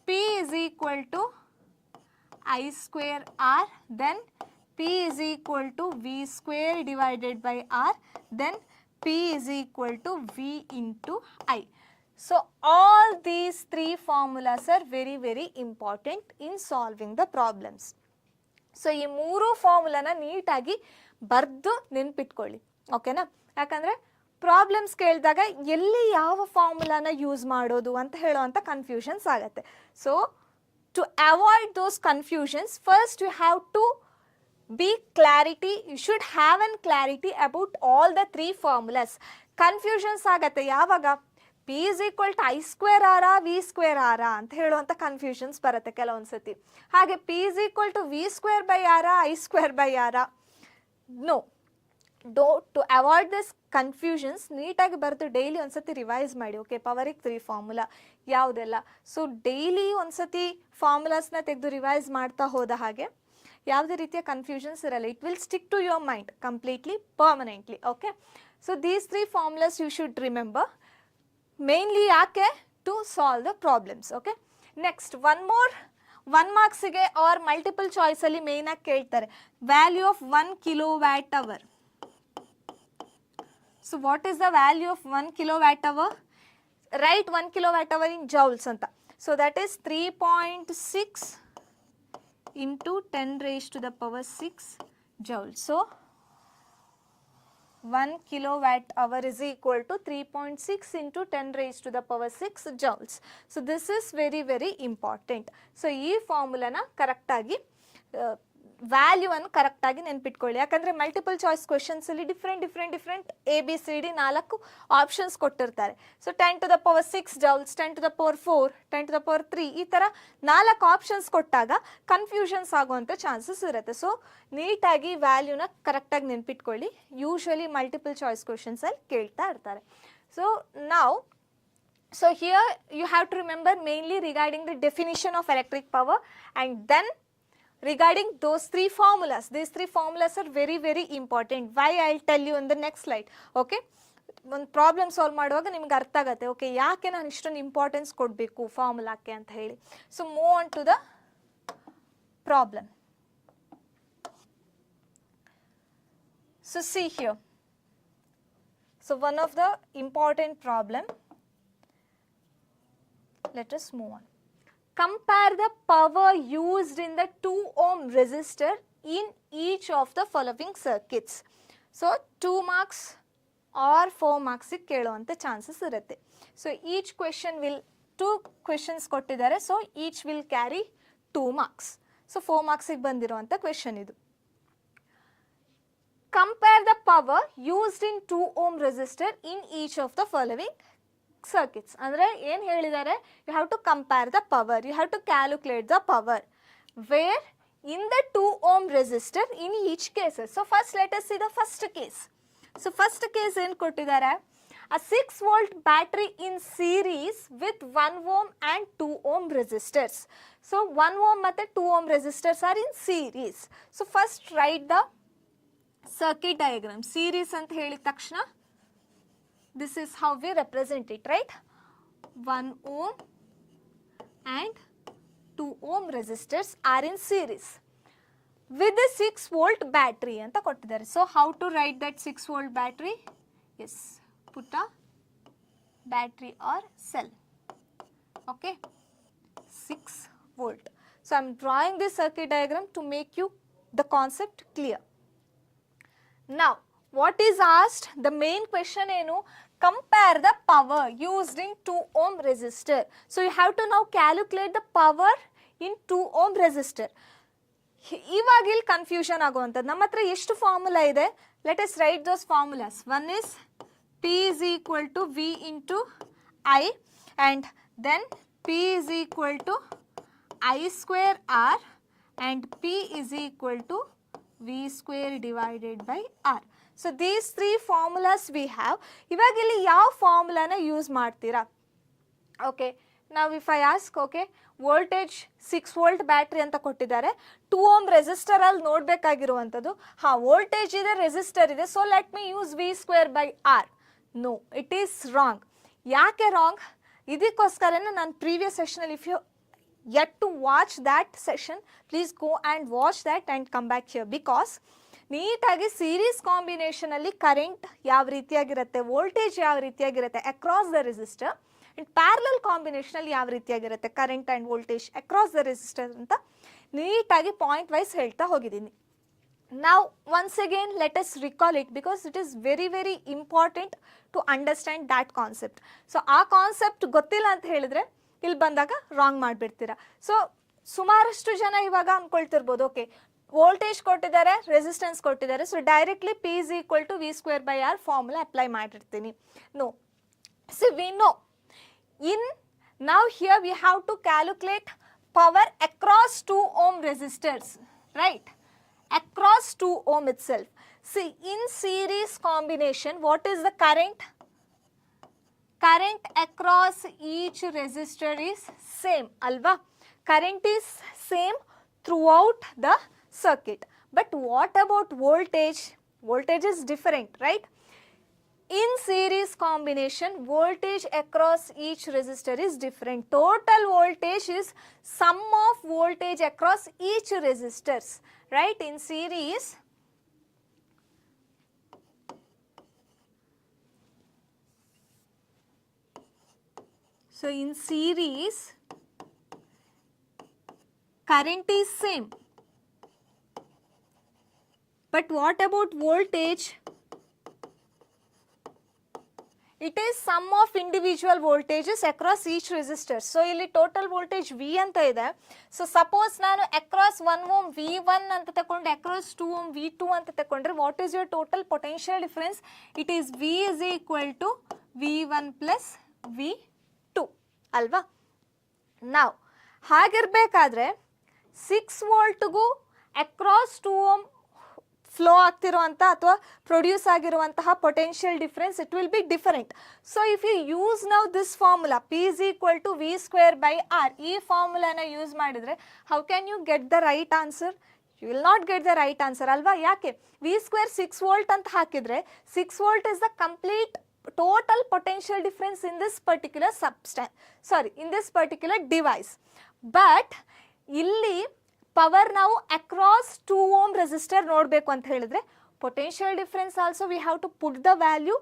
P is equal to I square R, then P is equal to V square divided by R, then P is equal to V into I. So all these three formulas are very, very important in solving the problems. So ಈ ಮೂರು ಫಾರ್ಮುಲಾನ ನೀಟಾಗಿ ಬರೆದು ನೆನ್ಪಿಟ್ಕೊಳ್ಳಿ, ಓಕೆನಾ? ಯಾಕಂದರೆ problems ಕೇಳಿದಾಗ ಎಲ್ಲಿ ಯಾವ ಫಾರ್ಮುಲಾನ ಯೂಸ್ ಮಾಡೋದು ಅಂತ ಹೇಳೋವಂಥ ಕನ್ಫ್ಯೂಷನ್ಸ್ ಆಗುತ್ತೆ. So to avoid those confusions, first you have to be clarity, you should have an clarity about all the three formulas. Confusions ಆಗತ್ತೆ ಯಾವಾಗ P is equal to I square R V square R ಅಂತ ಹೇಳುವಂಥ confusions ಬರುತ್ತೆ ಕೆಲವೊಂದು ಸತಿ. ಹಾಗೆ P is equal to V square by R I square by R. No, to avoid this confusions ನೀಟಾಗಿ ಬರೆದು ಡೈಲಿ ಒಂದ್ಸತಿ ರಿವೈಸ್ ಮಾಡಿ. ಓಕೆ, ಪವರಿಗೆ 3 ಫಾರ್ಮುಲಾ ಯಾವುದೆಲ್ಲ. ಸೊ ಡೈಲಿ ಒಂದ್ಸತಿ ಫಾರ್ಮುಲಾಸ್ನ ತೆಗೆದು ರಿವೈಸ್ ಮಾಡ್ತಾ ಹೋದ ಹಾಗೆ ಯಾವುದೇ ರೀತಿಯ ಕನ್ಫ್ಯೂಷನ್ಸ್ ಇರಲ್ಲ. It will stick to your mind completely permanently. Okay, so these 3 formulas you should remember mainly. ಯಾಕೆ? To solve the problems. Okay, next one ಮಾರ್ಕ್ಸಿಗೆ ಆರ್ ಮಲ್ಟಿಪಲ್ ಚಾಯ್ಸಲ್ಲಿ ಮೇಯ್ನಾಗಿ ಕೇಳ್ತಾರೆ value of 1 kWh. So what is the value of 1 kWh? Right 1 kWh in joules ಅಂತ. So that is 3.6 into 10 raised to the power 6 joules. So 1 kWh is equal to 3.6 into 10 raised to the power 6 joules. So this is very, very important. So ಈ ಫಾರ್ಮುಲಾನ ಕರೆಕ್ಟಾಗಿ ವ್ಯಾಲ್ಯೂವನ್ನು ಕರೆಕ್ಟಾಗಿ ನೆನ್ಪಿಟ್ಕೊಳ್ಳಿ. ಯಾಕಂದರೆ multiple choice ಕ್ವೆಶನ್ಸಲ್ಲಿ different ABCD 4 options ಕೊಟ್ಟಿರ್ತಾರೆ. So 10 to the power 6 joules, 10 to the power 4, 10 to the power 3 ಈ ಥರ 4 ಆಪ್ಷನ್ಸ್ ಕೊಟ್ಟಾಗ ಕನ್ಫ್ಯೂಷನ್ಸ್ ಆಗುವಂಥ ಚಾನ್ಸಸ್ ಇರುತ್ತೆ. ಸೊ ನೀಟಾಗಿ ವ್ಯಾಲ್ಯೂನ ಕರೆಕ್ಟಾಗಿ ನೆನ್ಪಿಟ್ಕೊಳ್ಳಿ. ಯೂಶ್ವಲಿ ಮಲ್ಟಿಪಲ್ ಚಾಯ್ಸ್ ಕ್ವೆಶನ್ಸಲ್ಲಿ ಕೇಳ್ತಾ ಇರ್ತಾರೆ. So here you have to remember mainly regarding the definition of electric power, and then regarding those 3 formulas. These 3 formulas are very, very important. Why? I'll tell you in the next slide. Okay, ಒಂದು problem solve ಮಾಡುವಾಗ ನಿಮ್ಗೆ ಅರ್ಥ ಆಗುತ್ತೆ. Okay, ಯಾಕೆ ನಾನು ಇಷ್ಟೊಂದು importance ಕೊಡಬೇಕು ಫಾರ್ಮುಲಾಕ್ಕೆ ಅಂತ ಹೇಳಿ. So move on to the problem. So see here. So one of the important problem. Let us move on. Compare the power used in the 2 ohm resistor in each of the following circuits. So 2 marks or 4 marks ಕೇಳುವಂಥ chances ಇರುತ್ತೆ. So each question will 2 questions ಕೊಟ್ಟಿದ್ದಾರೆ. So each will carry 2 marks. So 4 marksiಗೆ ಬಂದಿರುವಂಥ question ಇದು. Compare the power used in 2 ohm resistor in each of the following circuits. ಅಂದರೆ ಏನು ಹೇಳಿದ್ದಾರೆ? You have to compare the power, you have to calculate the power where in the 2 ohm resistor in each cases. So first let us see the first case. So first case ಏನು ಕೊಟ್ಟಿದ್ದಾರೆ? A 6 volt battery in series with 1 ohm and 2 ohm resistors. So 1 ohm ಮತ್ತು 2 ohm resistors are in series. So first write the circuit diagram. Series ಅಂತ ಹೇಳಿದ ತಕ್ಷಣ this is how we represent it, right? 1 ohm and 2 ohm resistors are in series with a 6 volt battery anta kottidare. So how to write that 6 volt battery? Yes, put a battery or cell. Okay, 6 volt. So I am drawing this circuit diagram to make you the concept clear. Now what is asked? The main question ಏನು? Compare the power used in 2 ohm resistor. So you have to now calculate the power in 2 ohm resistor. ಇವಾಗ ಇಲ್ಲಿ confusion ಆಗುವಂಥದ್ದು. ನಮ್ಮ ಹತ್ರ ಎಷ್ಟು formula ಇದೆ? Let us write those formulas. One is P is equal to V into I, and then P is equal to I square R, and P is equal to V square divided by R. So these 3 formulas we have. ಇವಾಗ ಇಲ್ಲಿ ಯಾವ ಫಾರ್ಮುಲಾನ use ಮಾಡ್ತೀರಾ? Okay, ನಾವು if I ask, okay, voltage 6 volt battery ಅಂತ ಕೊಟ್ಟಿದ್ದಾರೆ. 2 ohm resistor ಅಲ್ಲಿ ನೋಡಬೇಕಾಗಿರುವಂಥದ್ದು. ವೋಲ್ಟೇಜ್ ಇದೆ, ರೆಸಿಸ್ಟರ್ ಇದೆ. So let me use V square by R. No, it is wrong. ಯಾಕೆ ರಾಂಗ್? ಇದಕ್ಕೋಸ್ಕರನೇ ನಾನು ಪ್ರೀವಿಯಸ್ ಸೆಷನಲ್ಲಿ, if you yet to watch that session, please go and watch that and come back here, because ನೀಟಾಗಿ series ಕಾಂಬಿನೇಷನಲ್ಲಿ current ಯಾವ ರೀತಿಯಾಗಿರುತ್ತೆ, voltage ಯಾವ ರೀತಿಯಾಗಿರುತ್ತೆ across the resistor, and parallel ಕಾಂಬಿನೇಷನಲ್ಲಿ ಯಾವ ರೀತಿಯಾಗಿರುತ್ತೆ current and voltage across the resistor ಅಂತ ನೀಟಾಗಿ ಪಾಯಿಂಟ್ ವೈಸ್ ಹೇಳ್ತಾ ಹೋಗಿದ್ದೀನಿ. Now once again let us recall it because it is very very important to understand that concept. So ಆ concept ಗೊತ್ತಿಲ್ಲ ಅಂತ ಹೇಳಿದ್ರೆ ಇಲ್ಲಿ ಬಂದಾಗ ರಾಂಗ್ ಮಾಡಿಬಿಡ್ತೀರಾ. ಸೊ ಸುಮಾರಷ್ಟು ಜನ ಇವಾಗ ಅಂದ್ಕೊಳ್ತಿರ್ಬೋದು, ಓಕೆ ವೋಲ್ಟೇಜ್ ಕೊಟ್ಟಿದ್ದಾರೆ, ರೆಸಿಸ್ಟೆನ್ಸ್ ಕೊಟ್ಟಿದ್ದಾರೆ, so directly P is equal to V square by R formula apply ಮಾಡಿರ್ತೀನಿ. No, see we know now here we have to calculate power across 2 ohm resistors, right? Across 2 ohm itself. See, in series combination, what is the current? Current across each resistor is same, alva? Current is same throughout the circuit. But what about voltage? Voltage is different, right? In series combination, voltage across each resistor is different. Total voltage is sum of voltage across each resistors, right? In series, so in series, current is same. But what about voltage? It is sum of individual voltages across each resistor. So ಇಲ್ಲಿ total voltage V ಅಂತ ಇದೆ. So suppose ನಾನು across 1 ohm V1 ಅಂತ ತಗೊಂಡು across 2 ohm V2 ಅಂತ ತಗೊಂಡ್ರೆ what is your total potential difference? It is V is equal to V1 plus V2 ಅಲ್ವಾ? ನಾವು ಹಾಗಿರ್ಬೇಕಾದ್ರೆ 6 ವೋಲ್ಟ್ಗೂ ಅಕ್ರಾಸ್ 2 ಓಮ್ ಫ್ಲೋ ಆಗ್ತಿರುವಂಥ ಅಥವಾ ಪ್ರೊಡ್ಯೂಸ್ ಆಗಿರುವಂತಹ potential difference it will be different. So if you use now this formula P is equal to V square by R, ಈ ಫಾರ್ಮುಲಾನ use ಮಾಡಿದರೆ how can you get the right answer? You will not get the right answer ಅಲ್ವಾ? ಯಾಕೆ? V square 6 volt ಅಂತ ಹಾಕಿದರೆ 6 volt is the complete total potential difference in this particular in this particular device. But ಇಲ್ಲಿ power ನಾವು across 2 ohm resistor ನೋಡಬೇಕು ಅಂತ ಹೇಳಿದ್ರೆ potential difference also we have to put the value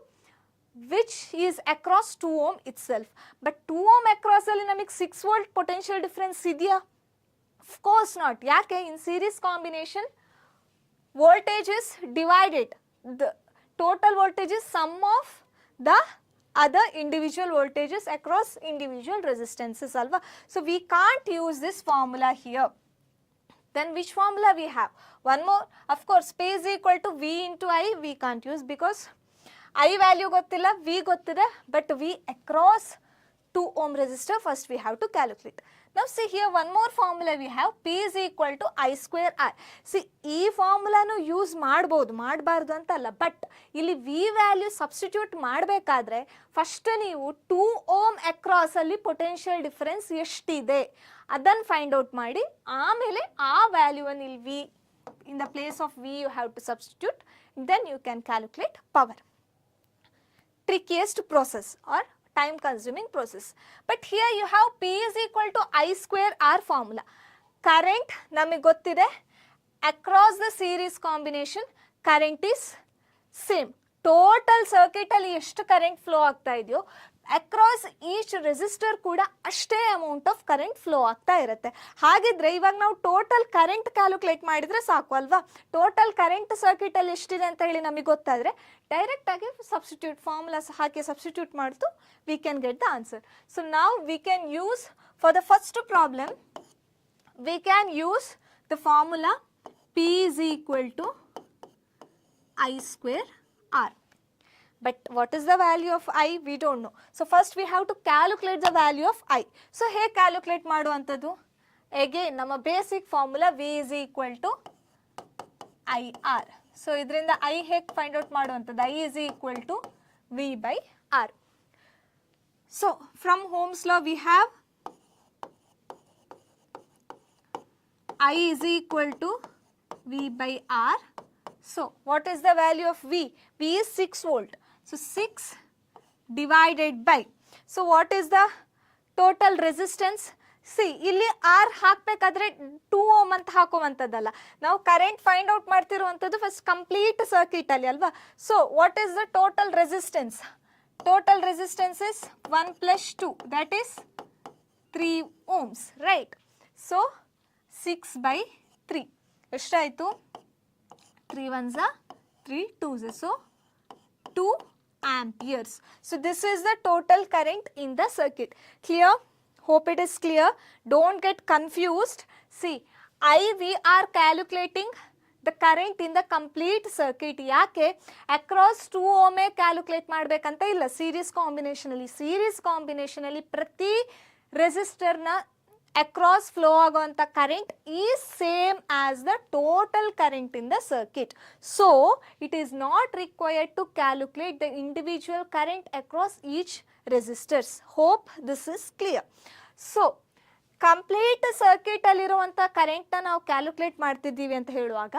which is across 2 ohm itself. But 2 ohm across ಅಲ್ಲಿ ನಮಗೆ 6 volt potential difference ಇದೆಯಾ? Of course not. ಯಾಕೆ? In series combination voltage is divided, the total voltage is sum of the other individual voltages across individual resistances alva. So we can't use this formula here. Then which formula we have? One more, of course, P is equal to V into I we can't use because I value gottilla, V gottide, but V across 2 ohm resistor first we have to calculate. Now see here one more formula we have, P is equal to I square R. See ಈ ಫಾರ್ಮುಲಾನು use ಮಾಡ್ಬೋದು, ಮಾಡಬಾರ್ದು ಅಂತಲ್ಲ, but ಇಲ್ಲಿ V value substitute ಮಾಡಬೇಕಾದ್ರೆ first ನೀವು 2 ohm across ಅಲ್ಲಿ potential difference ಎಷ್ಟಿದೆ ಅದನ್ನು ಫೈಂಡ್ ಔಟ್ ಮಾಡಿ ಆಮೇಲೆ ಆ ವ್ಯಾಲ್ಯೂವನ್ನು ಇಲ್ಲಿ V in the place of V you have to substitute, then you can calculate power. Trickiest process or time consuming process. But here you have P is equal to I square R formula. Current ನಮಗೆ ಗೊತ್ತಿದೆ, across the series combination current is same. Total circuit ಅಲ್ಲಿ ಎಷ್ಟು current flow ಆಗ್ತಾ ಇದೆಯೋ across each resistor ಕೂಡ ಅಷ್ಟೇ amount of current flow ಆಗ್ತಾ ಇರುತ್ತೆ. ಹಾಗಿದ್ರೆ ಇವಾಗ ನಾವು ಟೋಟಲ್ ಕರೆಂಟ್ ಕ್ಯಾಲ್ಕುಲೇಟ್ ಮಾಡಿದರೆ ಸಾಕು ಅಲ್ವಾ? ಟೋಟಲ್ ಕರೆಂಟ್ ಸರ್ಕ್ಯೂಟ್ ಅಲ್ಲಿ ಎಷ್ಟಿದೆ ಅಂತ ಹೇಳಿ ನಮಗೆ ಗೊತ್ತಾದರೆ ಡೈರೆಕ್ಟ್ ಆಗಿ ಸಬ್ಸ್ಟಿಟ್ಯೂಟ್ ಫಾರ್ಮುಲಾಸ್ ಹಾಕಿ ಸಬ್ಸ್ಟಿಟ್ಯೂಟ್ ಮಾಡ್ತು we can get the answer. So ನಾವು we can use for the first problem we can use the formula P is equal to I square R. But what is the value of I? We don't know. So first we have to calculate the value of I. So ಹೇಗೆ calculate ಮಾಡುವಂಥದ್ದು? Again ನಮ್ಮ basic formula V is equal to IR. So ಇದರಿಂದ I ಹೇಗೆ find out ಮಾಡುವಂಥದ್ದು? I is equal to V by R. So from Ohm's law we have I is equal to V by R. So what is the value of V? V is 6 volt. So 6 divided by, so what is the total resistance? See ಇಲ್ಲಿ R ಹಾಕ್ಬೇಕಾದ್ರೆ 2 ohm ಅಂತ ಹಾಕುವಂಥದ್ದಲ್ಲ, ನಾವು current find out ಮಾಡ್ತಿರುವಂಥದ್ದು first complete circuit ಅಲ್ಲಿ ಅಲ್ವಾ. So what is the total resistance? Total resistance is 1 + 2, that is 3 ohms, right. So 6/3 ಎಷ್ಟಾಯಿತು? 3 ones are 3 2s, so 2 amperes. So this is the total current in the circuit. Clear? Hope it is clear. Don't get confused. See, we are calculating the current in the complete circuit. ಯಾಕೆ across 2 ohm calculate ಮಾಡಬೇಕಂತ ಇಲ್ಲ. Series ಕಾಂಬಿನೇಷನಲ್ಲಿ ಪ್ರತಿ ರೆಸಿಸ್ಟರ್ನ across flow ಆಗುವಂಥ current is same as the total current in the circuit. So it is not required to calculate the individual current across each resistors. Hope this is clear. So complete circuit ಅಲ್ಲಿರುವಂಥ ಕರೆಂಟ್ನ ನಾವು calculate ಮಾಡ್ತಿದ್ದೀವಿ ಅಂತ ಹೇಳುವಾಗ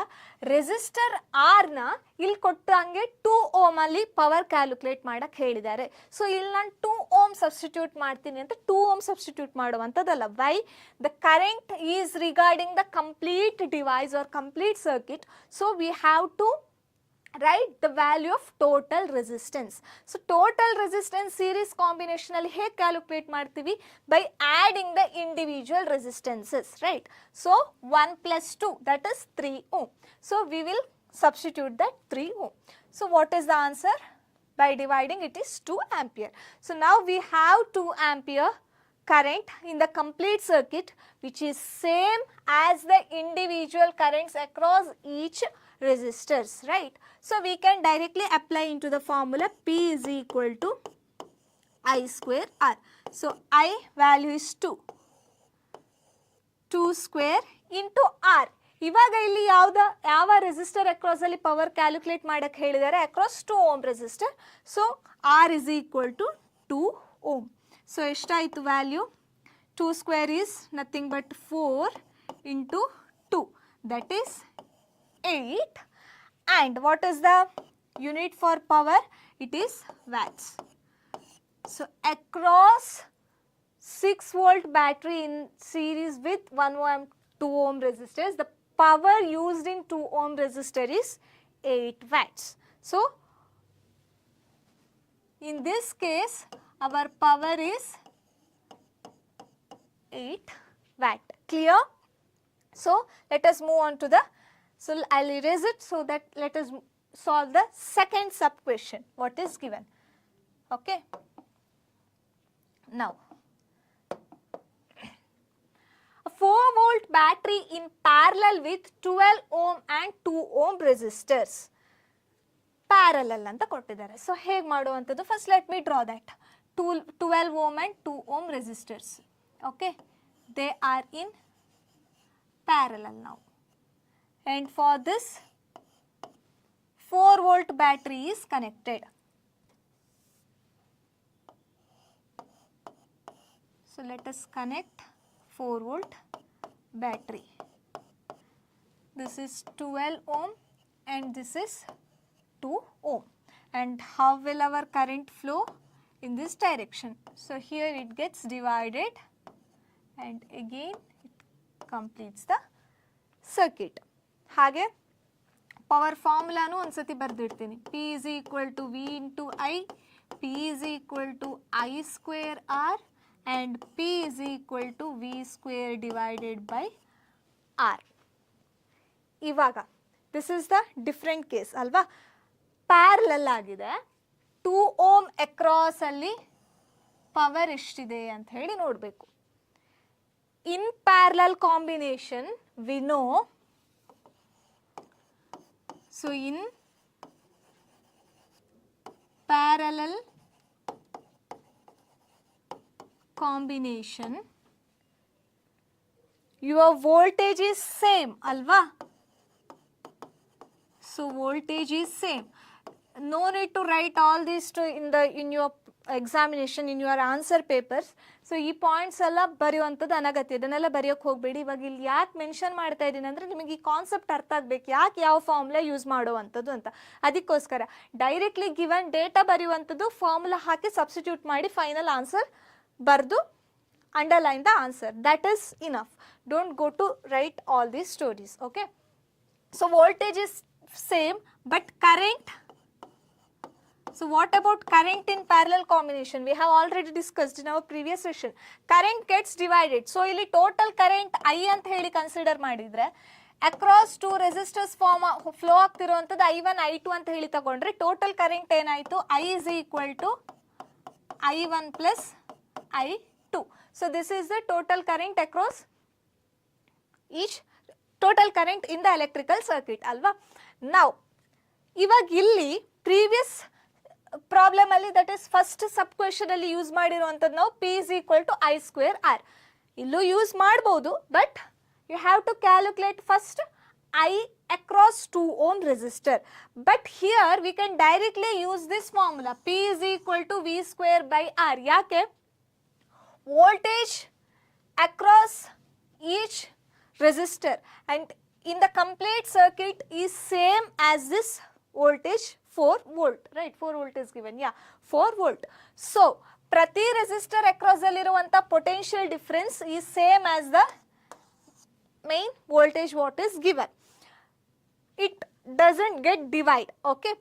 resistor ಆರ್ನ ಇಲ್ಲಿ ಕೊಟ್ಟಂಗೆ 2 ohm ಅಲ್ಲಿ ಪವರ್ ಕ್ಯಾಲ್ಕುಲೇಟ್ ಮಾಡಕ್ಕೆ ಹೇಳಿದ್ದಾರೆ. ಸೊ ಇಲ್ಲಿ ನಾನು 2 ಓಮ್ ಸಬ್ಸ್ಟಿಟ್ಯೂಟ್ ಮಾಡ್ತೀನಿ ಅಂತ 2 ಓಮ್ ಸಬ್ಸ್ಟಿಟ್ಯೂಟ್ ಮಾಡುವಂಥದ್ದಲ್ಲ. Why? The current is regarding the complete device or complete circuit. So we have to write the value of total resistance. So total resistance series combination alli hege calculate ಮಾಡ್ತೀವಿ? By adding the individual resistances, right? So 1 + 2, that is 3 ohm. So we will substitute that 3 ohm. So what is the answer? By dividing it is 2 ampere. So now we have 2 ampere current in the complete circuit, which is same as the individual currents across each resistors, right? So we can directly apply into the formula P is equal to I square R. So I value is 2 square into R. ಇವಾಗ ಇಲ್ಲಿ ಯಾವ resistor across ಅಲ್ಲಿ power calculate ಮಾಡಕ್ಕೆ ಹೇಳಿದ್ದಾರೆ? Across 2 ohm resistor. So R is equal to 2 ohm. So ಎಷ್ಟಾಯಿತು value? 2 square is nothing but 4 into 2, that is 8. And what is the unit for power? It is watts. So across 6 volt battery in series with 1 ohm 2 ohm resistors, the power used in 2 ohm resistor is 8 watts. So in this case our power is 8 watt. Clear? So let us move on to the, so I'll erase it so that let us solve the second sub question what is given. Okay, now a 4 volt battery in parallel with 12 ohm and 2 ohm resistors parallel anta kottidare. So hege maduvanthaddu? First let me draw that. 12 ohm and 2 ohm resistors, okay, they are in parallel now, and for this 4 volt battery is connected. So let us connect 4 volt battery. This is 12 ohm and this is 2 ohm. And how will our current flow? In this direction. So here it gets divided and again it completes the circuit. ಹಾಗೆ power ಫಾರ್ಮುಲಾನು ಒಂದ್ಸತಿ ಬರೆದಿಡ್ತೀನಿ. P is equal to V into I, P is equal to I square R and P is equal to V square divided by R. ಇವಾಗ this is the different case ಅಲ್ವಾ? Parallel ಆಗಿದೆ, 2 ohm across ಅಲ್ಲಿ power ಎಷ್ಟಿದೆ ಅಂತ ಹೇಳಿ ನೋಡಬೇಕು. In parallel combination we know, so in parallel combination your voltage is same alva. So voltage is same. No need to write all this in your examination, in your answer papers. So ಈ points ಎಲ್ಲ ಬರೆಯುವಂಥದ್ದು ಅನಗತ್ಯ, ಇದನ್ನೆಲ್ಲ ಬರೆಯೋಕ್ಕೆ ಹೋಗಬೇಡಿ. ಇವಾಗ ಇಲ್ಲಿ ಯಾಕೆ mention ಮಾಡ್ತಾ ಇದ್ದೀನಿ ಅಂದರೆ ನಿಮಗೆ ಈ ಕಾನ್ಸೆಪ್ಟ್ ಅರ್ಥ ಆಗಬೇಕು, ಯಾಕೆ ಯಾವ ಫಾರ್ಮುಲಾ ಯೂಸ್ ಮಾಡುವಂಥದ್ದು ಅಂತ. ಅದಕ್ಕೋಸ್ಕರ ಡೈರೆಕ್ಟ್ಲಿ ಗಿವನ್ ಡೇಟಾ ಬರೆಯುವಂಥದ್ದು, ಫಾರ್ಮುಲಾ ಹಾಕಿ ಸಬ್ಸ್ಟಿಟ್ಯೂಟ್ ಮಾಡಿ ಫೈನಲ್ ಆನ್ಸರ್ ಬರೆದು underline the answer. That is enough. Don't go to write all these stories. Okay. So voltage is same, but current. So what about current in parallel combination? We have already discussed in our previous session. Current gets divided. So ಇಲ್ಲಿ total current I ಅಂತ ಹೇಳಿ consider ಮಾಡಿದ್ರೆ across two resistors flow ಆಗ್ತಿರುವಂಥದ್ದು I1 I2 ಅಂತ ಹೇಳಿ ತಗೊಂಡ್ರೆ total current ಏನಾಯಿತು? I is equal to I1 plus I2. So this is the total current across each total current in the electrical circuit ಅಲ್ವಾ? Now ಇವಾಗ ಇಲ್ಲಿ previous problem ಅಲ್ಲಿ that is first sub question ಅಲ್ಲಿ use ಮಾಡಿರುವಂಥದ್ದು ನಾವು P is equal to I square R. ಇಲ್ಲೂ use ಮಾಡ್ಬೋದು, but you have to calculate first I across 2 ohm resistor. But here we can directly use this formula P is equal to V square by R. ಯಾಕೆ? Voltage across each resistor and in the complete circuit is same as this voltage 4 volt, right? 4 volt is given, yeah, 4 volt. So prati resistor across alliruvanta potential difference is same as the main voltage what is given. It doesn't get divide, okay?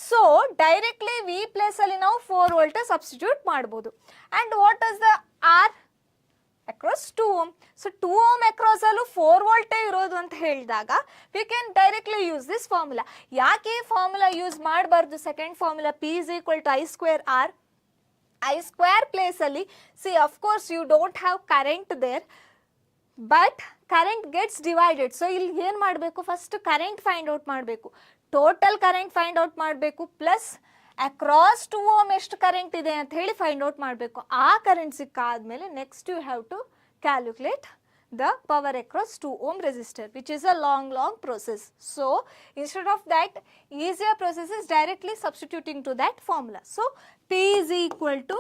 So directly V place alli now 4 volt substitute ಮಾಡಬಹುದು. And what is the R across 2 ohm? So 2 ohm across allu 4 volt ಇರೋದು ಅಂತ ಹೇಳಿದಾಗ we can directly use this formula. ಯಾಕೆ formula use ಮಾಡಬಾರ್ದು? Second formula P is equal to I square R. I square place ಅಲ್ಲಿ see of course you don't have current there, but current gets divided. So ಇಲ್ಲಿ ಏನು ಮಾಡಬೇಕು? First current find out ಮಾಡಬೇಕು, total current find out ಮಾಡಬೇಕು, plus across 2 ohm ಎಷ್ಟು current ಇದೆ ಅಂತ ಹೇಳಿ ಫೈಂಡ್ ಔಟ್ ಮಾಡಬೇಕು. ಆ ಕರೆಂಟ್ ಸಿಕ್ಕಾದ್ಮೇಲೆ next you have to calculate the power across 2 ohm resistor, which is a long process. So instead of that, easier process is directly substituting to that formula. So P is equal to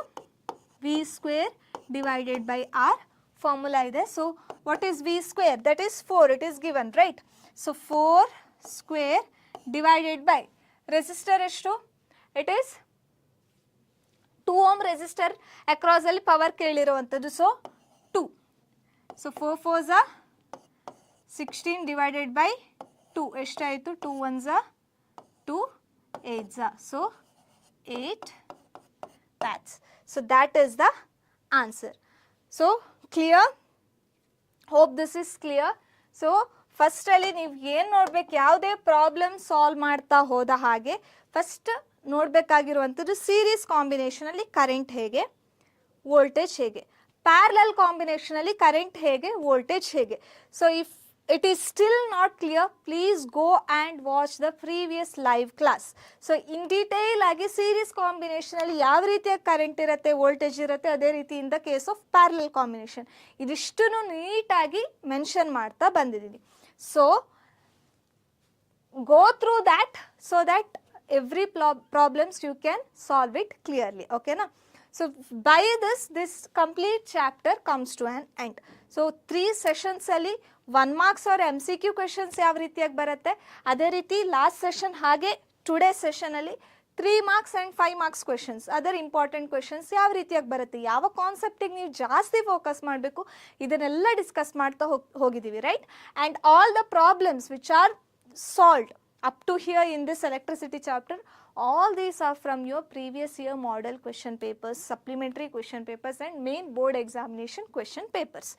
V square divided by R. Formula ide. So what is V square? That is 4. It is given, right? So 4 square divided by resistor eshtu? It is 2 ohm resistor across alli power keliruvanthadu. So 2. So 4 4s are 16 divided by 2. ಎಷ್ಟಾಯಿತು? 2 1s are 2 8s are. So 8 watts. So that is the answer. So clear? Hope this is clear. So first ಅಲ್ಲಿ ನೀವು ಏನು ನೋಡ್ಬೇಕು, ಯಾವುದೇ problem solve ಮಾಡ್ತಾ ಹೋದ ಹಾಗೆ first ನೋಡಬೇಕಾಗಿರುವಂಥದ್ದು series ಕಾಂಬಿನೇಷನಲ್ಲಿ ಕರೆಂಟ್ ಹೇಗೆ, ವೋಲ್ಟೇಜ್ ಹೇಗೆ, ಪ್ಯಾರಲಲ್ ಕಾಂಬಿನೇಷನಲ್ಲಿ ಕರೆಂಟ್ ಹೇಗೆ, ವೋಲ್ಟೇಜ್ ಹೇಗೆ. So if it is still not clear, please go and watch the previous live class. So in detail ಆಗಿ ಸೀರೀಸ್ ಕಾಂಬಿನೇಷನ್ ಅಲ್ಲಿ ಯಾವ ರೀತಿಯ ಕರೆಂಟ್ ಇರುತ್ತೆ, ವೋಲ್ಟೇಜ್ ಇರುತ್ತೆ, ಅದೇ ರೀತಿ in the case of parallel combination ಇದಿಷ್ಟನ್ನು ನೀಟಾಗಿ ಮೆನ್ಷನ್ ಮಾಡ್ತಾ ಬಂದಿದ್ದೀನಿ. So go through that so that every problems you can solve it clearly, okay na? So by this complete chapter comes to an end. So 3 sessions ಅಲ್ಲಿ 1 marks or MCQ questions ಯಾವ ರೀತಿಯಾಗಿ ಬರುತ್ತೆ, ಅದೇ ರೀತಿ last session ಹಾಗೆ today session ಅಲ್ಲಿ 3 marks and 5 marks questions, other important questions ಯಾವ ರೀತಿಯಾಗಿ ಬರುತ್ತೆ, ಯಾವ ಕಾನ್ಸೆಪ್ಟಿಗೆ ನೀವು ಜಾಸ್ತಿ ಫೋಕಸ್ ಮಾಡಬೇಕು, ಇದನ್ನೆಲ್ಲ ಡಿಸ್ಕಸ್ ಮಾಡ್ತಾ ಹೋಗಿದ್ದೀವಿ, right? And all the problems which are solved up to here in this electricity chapter, all these are from your previous year model question papers, supplementary question papers and main board examination question papers.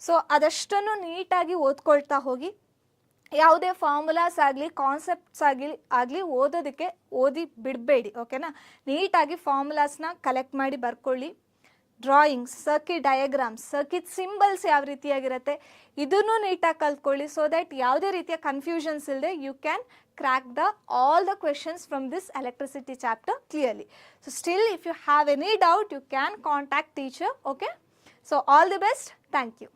So ಅದಷ್ಟನ್ನು ನೀಟಾಗಿ ಓದ್ಕೊಳ್ತಾ ಹೋಗಿ, ಯಾವುದೇ formulas ಆಗಲಿ concepts ಆಗಲಿ ಓದೋದಕ್ಕೆ ಓದಿ ಬಿಡಬೇಡಿ, ಓಕೆನಾ? ನೀಟಾಗಿ ಫಾರ್ಮುಲಾಸ್ನ ಕಲೆಕ್ಟ್ ಮಾಡಿ ಬರ್ಕೊಳ್ಳಿ. Drawings, circuit diagrams, circuit symbols ಯಾವ ರೀತಿಯಾಗಿರುತ್ತೆ ಇದನ್ನು ನೀಟಾಗಿ ಕಲ್ತ್ಕೊಳ್ಳಿ. ಸೊ ದ್ಯಾಟ್ ಯಾವುದೇ ರೀತಿಯ ಕನ್ಫ್ಯೂಷನ್ಸ್ ಇಲ್ಲದೆ you can crack all the questions from this electricity chapter clearly. So still if you have any doubt you can contact teacher, okay? So all the best. Thank you.